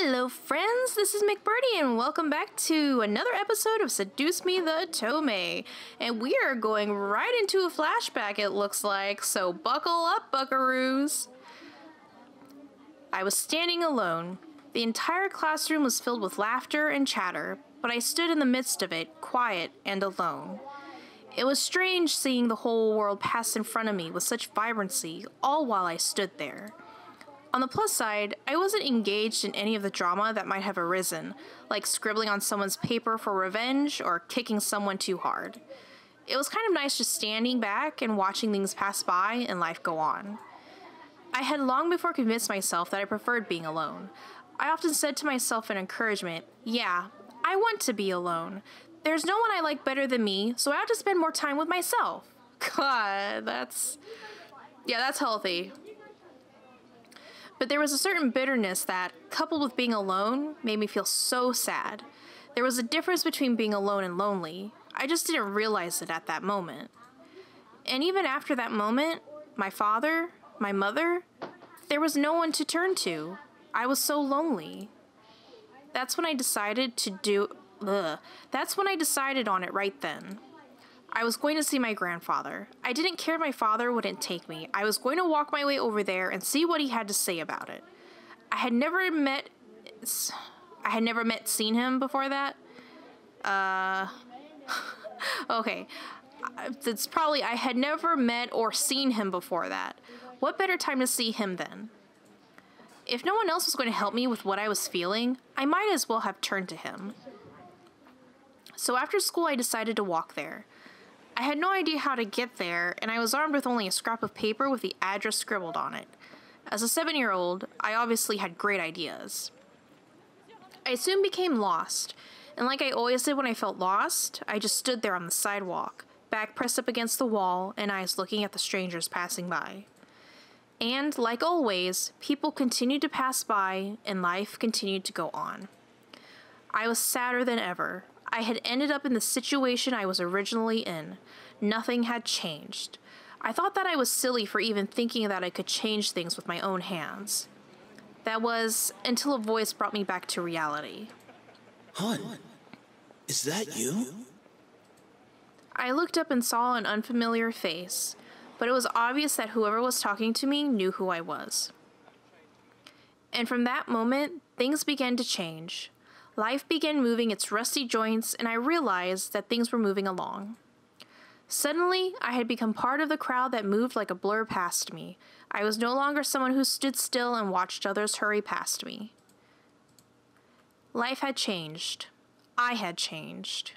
Hello friends, this is McBirdie and welcome back to another episode of Seduce Me the Otome. And we are going right into a flashback, it looks like, so buckle up, buckaroos. I was standing alone. The entire classroom was filled with laughter and chatter, but I stood in the midst of it, quiet and alone. It was strange seeing the whole world pass in front of me with such vibrancy, all while I stood there. On the plus side, I wasn't engaged in any of the drama that might have arisen, like scribbling on someone's paper for revenge or kicking someone too hard. It was kind of nice just standing back and watching things pass by and life go on. I had long before convinced myself that I preferred being alone. I often said to myself in encouragement, yeah, I want to be alone. There's no one I like better than me, so I ought to spend more time with myself. God, that's healthy. But there was a certain bitterness that, coupled with being alone, made me feel so sad. There was a difference between being alone and lonely. I just didn't realize it at that moment. And even after that moment, my father, my mother, there was no one to turn to. I was so lonely. That's when I decided on it right then. I was going to see my grandfather. I didn't care if my father wouldn't take me. I was going to walk my way over there and see what he had to say about it. I had never seen him before that. Okay. It's probably I had never met or seen him before that. What better time to see him then? If no one else was going to help me with what I was feeling, I might as well have turned to him. So after school, I decided to walk there. I had no idea how to get there, and I was armed with only a scrap of paper with the address scribbled on it. As a 7-year-old, I obviously had great ideas. I soon became lost, and like I always did when I felt lost, I just stood there on the sidewalk, back pressed up against the wall, and eyes looking at the strangers passing by. And, like always, people continued to pass by, and life continued to go on. I was sadder than ever. I had ended up in the situation I was originally in. Nothing had changed. I thought that I was silly for even thinking that I could change things with my own hands. That was until a voice brought me back to reality. Hun, is that you? I looked up and saw an unfamiliar face, but it was obvious that whoever was talking to me knew who I was. And from that moment, things began to change. Life began moving its rusty joints, and I realized that things were moving along. Suddenly, I had become part of the crowd that moved like a blur past me. I was no longer someone who stood still and watched others hurry past me. Life had changed. I had changed.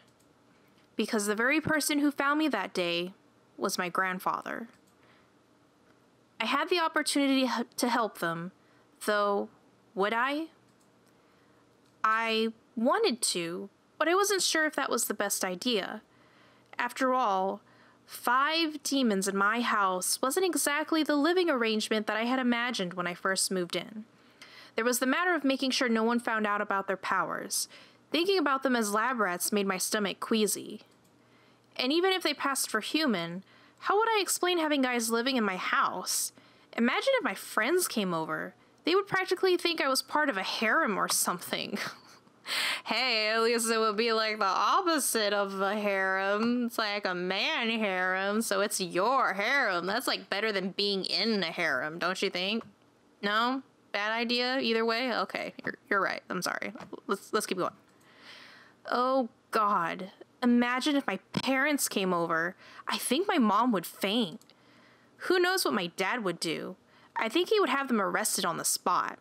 Because the very person who found me that day was my grandfather. I had the opportunity to help them, though, would I? I wanted to, but I wasn't sure if that was the best idea. After all, 5 demons in my house wasn't exactly the living arrangement that I had imagined when I first moved in. There was the matter of making sure no one found out about their powers. Thinking about them as lab rats made my stomach queasy. And even if they passed for human, how would I explain having guys living in my house? Imagine if my friends came over. They would practically think I was part of a harem or something. Hey, at least it would be like the opposite of a harem. It's like a man harem, so it's your harem. That's like better than being in a harem, don't you think? No? Bad idea either way? Okay, you're right. I'm sorry. Let's keep going. Oh God. Imagine if my parents came over. I think my mom would faint. Who knows what my dad would do? I think he would have them arrested on the spot.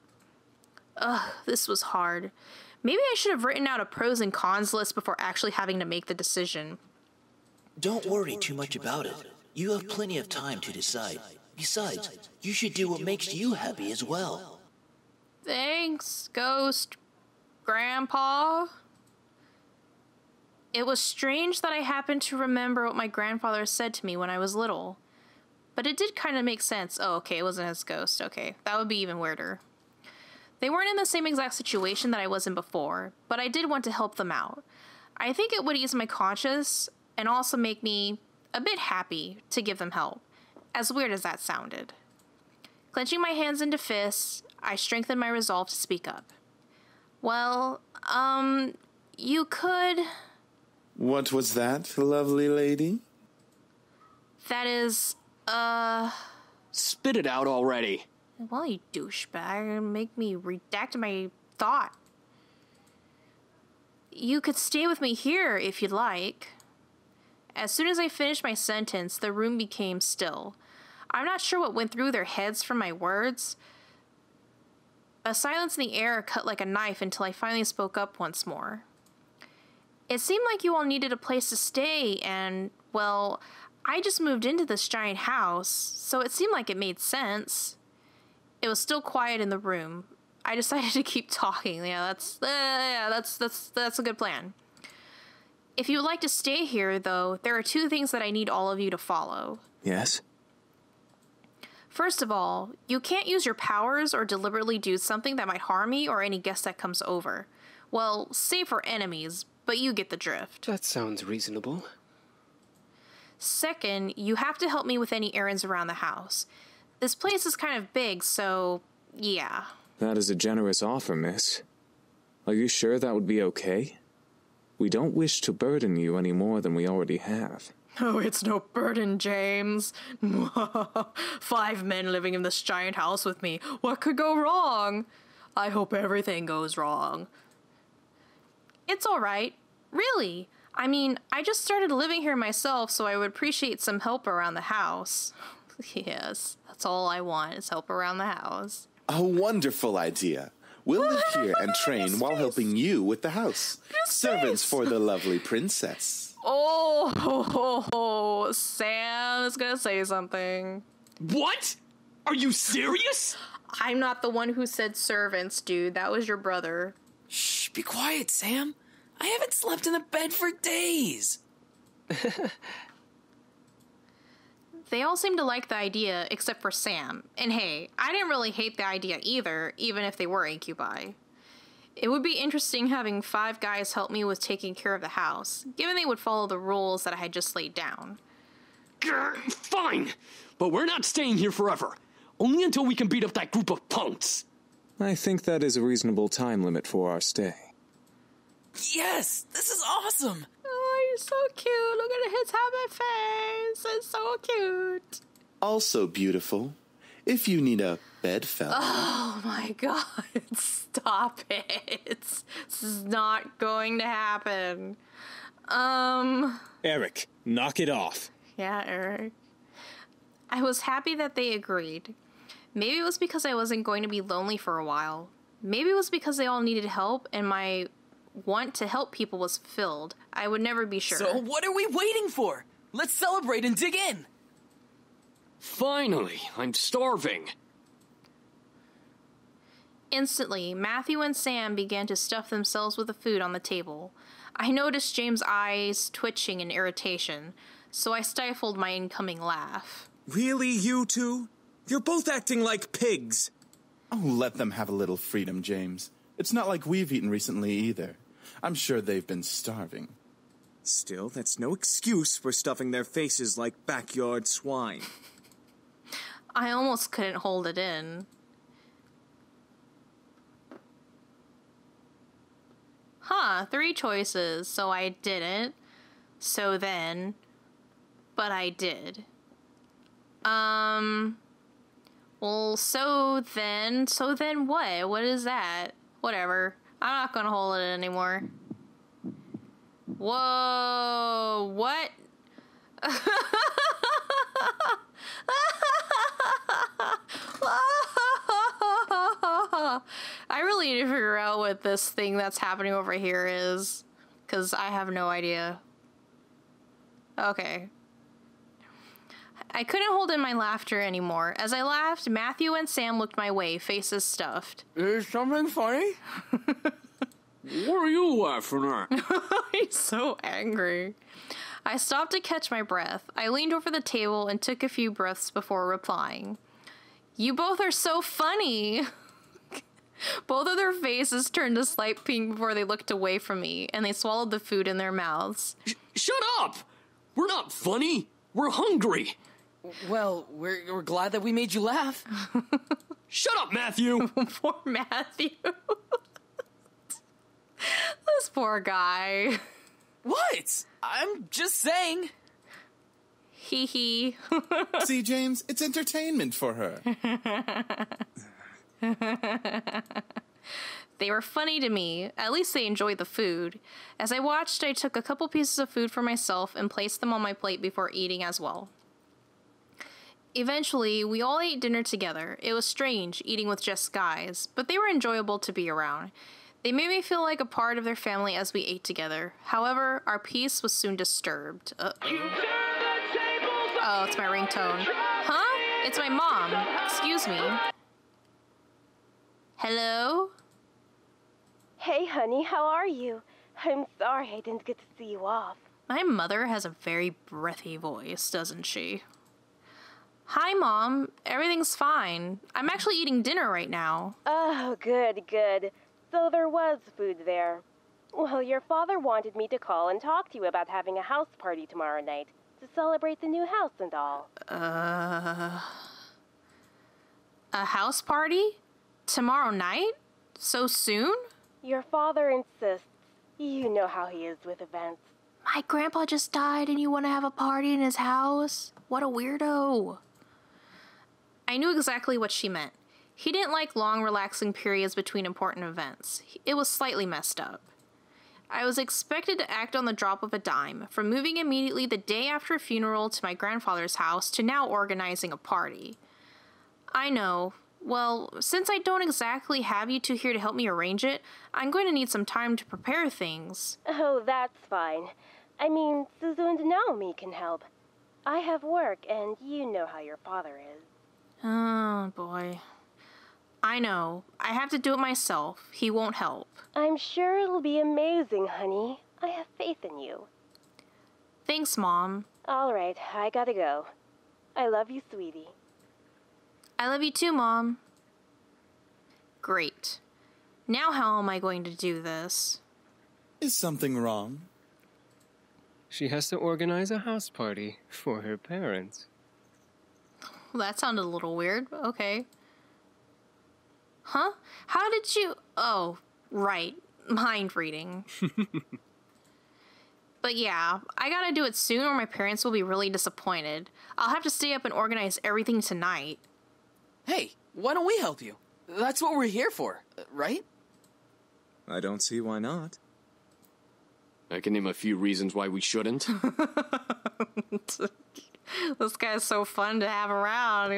Ugh, this was hard. Maybe I should have written out a pros and cons list before actually having to make the decision. Don't worry too much about it. You have plenty of time to decide. Besides, you should do what makes you happy as well. Thanks, Ghost Grandpa. It was strange that I happened to remember what my grandfather said to me when I was little. But it did kind of make sense. Oh, okay, it wasn't his ghost. Okay, that would be even weirder. They weren't in the same exact situation that I was in before, but I did want to help them out. I think it would ease my conscience and also make me a bit happy to give them help, as weird as that sounded. Clenching my hands into fists, I strengthened my resolve to speak up. Well, you could... What was that, lovely lady? That is, Spit it out already. Well, you douchebag, make me redact my thought. You could stay with me here if you'd like. As soon as I finished my sentence, the room became still. I'm not sure what went through their heads from my words. A silence in the air cut like a knife until I finally spoke up once more. It seemed like you all needed a place to stay, and, well, I just moved into this giant house, so it seemed like it made sense. It was still quiet in the room. I decided to keep talking. That's a good plan. If you would like to stay here, though, there are 2 things that I need all of you to follow. Yes? First of all, you can't use your powers or deliberately do something that might harm me or any guest that comes over. Well, save for enemies, but you get the drift. That sounds reasonable. Second, you have to help me with any errands around the house. This place is kind of big, so yeah. That is a generous offer, miss. Are you sure that would be okay? We don't wish to burden you any more than we already have. Oh, it's no burden, James. 5 men living in this giant house with me. What could go wrong? I hope everything goes wrong. It's all right. Really. I mean, I just started living here myself, so I would appreciate some help around the house. Yes, that's all I want is help around the house. A wonderful idea. We'll live here and train while helping you with the house. Servants for the lovely princess. Oh, Sam is gonna say something. What? Are you serious? I'm not the one who said servants, dude. That was your brother. Shh, be quiet, Sam. I haven't slept in a bed for days. They all seemed to like the idea, except for Sam. And hey, I didn't really hate the idea either, even if they were incubi. It would be interesting having 5 guys help me with taking care of the house, given they would follow the rules that I had just laid down. Grr, fine, but we're not staying here forever. Only until we can beat up that group of punks. I think that is a reasonable time limit for our stay. Yes, this is awesome. Oh, you're so cute. Look at his happy face. It's so cute. Also beautiful. If you need a bedfellow. Oh my god. Stop it. This is not going to happen. Eric, knock it off. Yeah, Eric. I was happy that they agreed. Maybe it was because I wasn't going to be lonely for a while. Maybe it was because they all needed help and my want to help people was fulfilled. I would never be sure. So what are we waiting for? Let's celebrate and dig in. Finally, I'm starving. Instantly, Matthew and Sam began to stuff themselves with the food on the table. I noticed James' eyes twitching in irritation, so I stifled my incoming laugh. Really, you two? You're both acting like pigs. Oh, let them have a little freedom, James. It's not like we've eaten recently either. I'm sure they've been starving. Still, that's no excuse for stuffing their faces like backyard swine. I almost couldn't hold it in. Huh, 3 choices, so I didn't. So then. But I did. Well, so then what? What is that? Whatever. I'm not gonna hold it anymore. Whoa, what? I really need to figure out what this thing that's happening over here is, because I have no idea. Okay. I couldn't hold in my laughter anymore. As I laughed, Matthew and Sam looked my way, faces stuffed. Is something funny? What are you laughing at? He's so angry. I stopped to catch my breath. I leaned over the table and took a few breaths before replying. You both are so funny. Both of their faces turned a slight pink before they looked away from me, and they swallowed the food in their mouths. Shut up! We're not funny. We're hungry. Well, we're glad that we made you laugh. Shut up, Matthew! Poor Matthew. poor guy. What? I'm just saying. Hee hee. See, James, it's entertainment for her. They were funny to me. At least they enjoyed the food. As I watched, I took a couple pieces of food for myself and placed them on my plate before eating as well. Eventually, we all ate dinner together. It was strange, eating with just guys, but they were enjoyable to be around. They made me feel like a part of their family as we ate together. However, our peace was soon disturbed. Uh-oh. Oh, it's my ringtone. Huh? It's my mom. Excuse me. Hello? Hey, honey, how are you? I'm sorry I didn't get to see you off. My mother has a very breathy voice, doesn't she? Hi, Mom. Everything's fine. I'm actually eating dinner right now. Oh, good, good. So there was food there. Well, your father wanted me to call and talk to you about having a house party tomorrow night to celebrate the new house and all. A house party? Tomorrow night? So soon? Your father insists. You know how he is with events. My grandpa just died and you want to have a party in his house? What a weirdo. I knew exactly what she meant. He didn't like long, relaxing periods between important events. It was slightly messed up. I was expected to act on the drop of a dime, from moving immediately the day after a funeral to my grandfather's house to now organizing a party. I know. Well, since I don't exactly have you two here to help me arrange it, I'm going to need some time to prepare things. Oh, that's fine. I mean, Suzu and Naomi can help. I have work, and you know how your father is. Oh, boy. I know. I have to do it myself. He won't help. I'm sure it'll be amazing, honey. I have faith in you. Thanks, Mom. All right, I gotta go. I love you, sweetie. I love you too, Mom. Great. Now how am I going to do this? Is something wrong? She has to organize a house party for her parents. Well, that sounded a little weird, but okay. Huh? How did you... Oh, right. Mind reading. But yeah, I gotta do it soon or my parents will be really disappointed. I'll have to stay up and organize everything tonight. Hey, why don't we help you? That's what we're here for, right? I don't see why not. I can name a few reasons why we shouldn't. This guy's so fun to have around.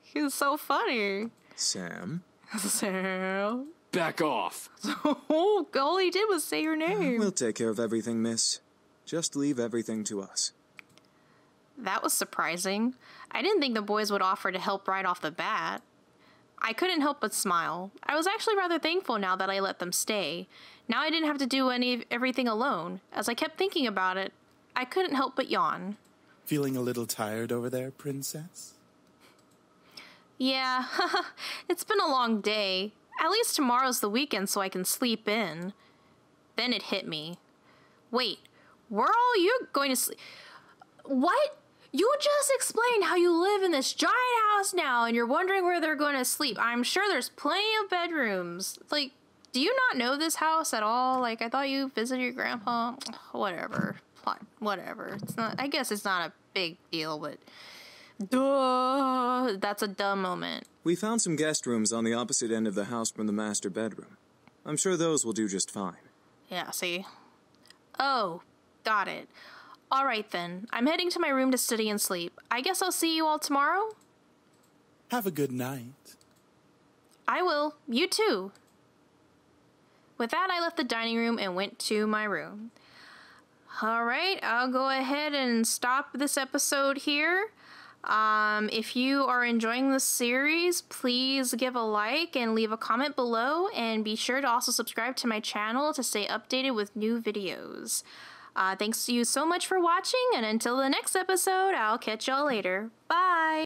He's so funny. Sam? Sam? Back off. Oh, all he did was say your name. We'll take care of everything, miss. Just leave everything to us. That was surprising. I didn't think the boys would offer to help right off the bat. I couldn't help but smile. I was actually rather thankful now that I let them stay. Now I didn't have to do everything alone. As I kept thinking about it, I couldn't help but yawn. Feeling a little tired over there, princess? Yeah, it's been a long day. At least tomorrow's the weekend so I can sleep in. Then it hit me. Wait, where are all you going to sleep? What? You just explained how you live in this giant house now and you're wondering where they're going to sleep. I'm sure there's plenty of bedrooms. Do you not know this house at all? I thought you visited your grandpa. Whatever. Whatever. I guess it's not a big deal, but... Duh! That's a dumb moment. We found some guest rooms on the opposite end of the house from the master bedroom. I'm sure those will do just fine. Yeah, see? Oh, got it. Alright then, I'm heading to my room to study and sleep. I guess I'll see you all tomorrow? Have a good night. I will. You too. With that, I left the dining room and went to my room. Alright, I'll go ahead and stop this episode here. If you are enjoying this series, please give a like and leave a comment below, and be sure to also subscribe to my channel to stay updated with new videos. Thanks to you so much for watching, and until the next episode, I'll catch y'all later. Bye!